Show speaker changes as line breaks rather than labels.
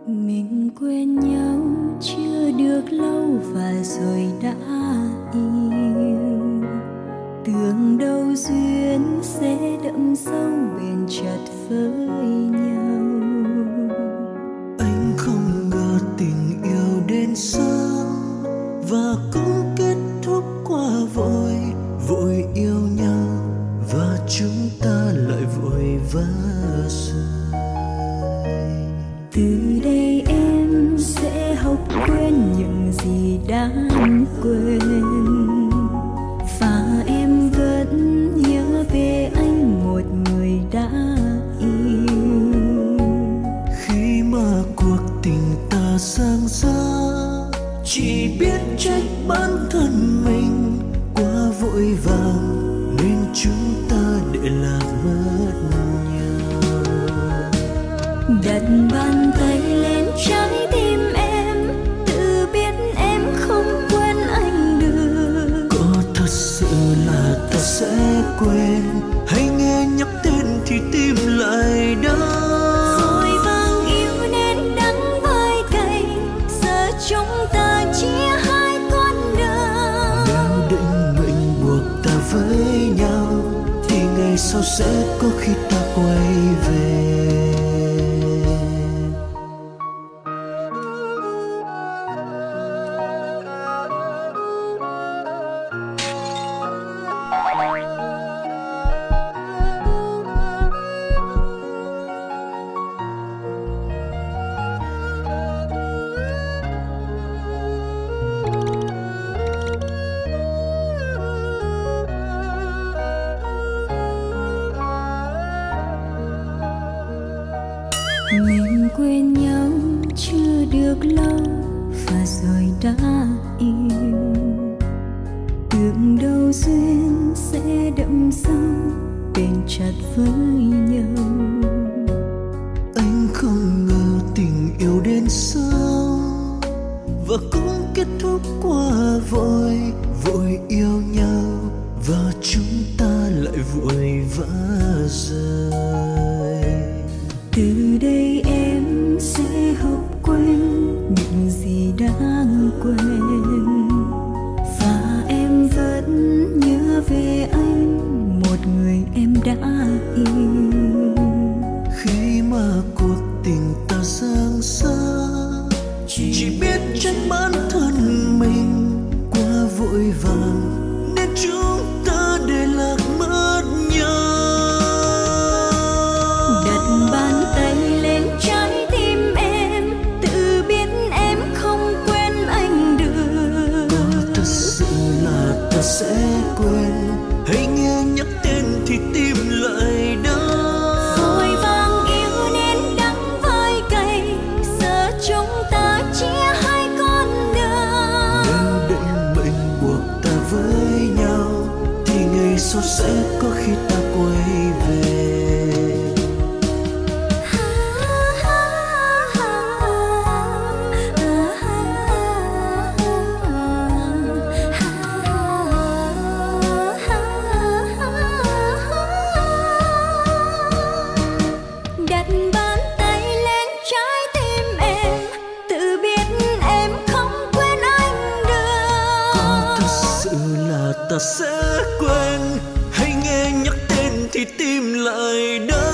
Mình quen nhau chưa được lâu và rồi đã yêu. Tưởng đâu duyên sẽ đậm sâu bền chặt với nhau.
Anh không ngờ tình yêu đến sớm và cũng kết thúc quá vội. Vội yêu nhau và chúng ta lại vội vã rồi.
Từ đây em sẽ học quên những gì đáng quên, và em vẫn nhớ về anh một người đã yêu.
Khi mà cuộc tình ta sang xa, chỉ biết trách bản thân mình quá vội vàng nên chúng ta để lạc mất nhau.
Đặt bàn tay lên trái tim em, tự biết em không quên anh được.
Có thật sự là ta sẽ quên, hay nghe nhắc tên thì tim lại đau.
Vội vàng yêu nên đắng vai cay, giờ chúng ta chia hai con đường.
Nếu định mệnh buộc ta với nhau thì ngày sau sẽ có khi ta quay về.
Mình quên nhau chưa được lâu và rồi đã yêu. Tưởng đâu duyên sẽ đậm sâu bền chặt với nhau.
Anh không ngờ tình yêu đến sớm và cũng kết thúc quá vội. Vội yêu nhau và chúng ta lại vội vã rời.
Từ đây em sẽ học quên những gì đáng quên, và em vẫn nhớ về anh một người em đã yêu.
Khi mà cuộc tình ta sang xa, chỉ biết trách bản thân mình quá vội vàng nên chúng ta để lạc mất nhau.
Đặt bàn tay lên trái tim em, tự biết em không quên anh được.
Có thật sự là ta sẽ quên, hay nghe nhắc tên thì tim lại đau.
Vội vàng yêu nên đắng vai cay, giờ chúng ta chia hai con đường.
Nếu định mệnh buộc ta với nhau thì ngày sau sẽ có khi ta quay về.
Đặt bàn tay lên trái tim em, tự biết em không quên anh được.
Có thật sự là ta sẽ quên, hay nghe nhắc tên thì tim lại đau.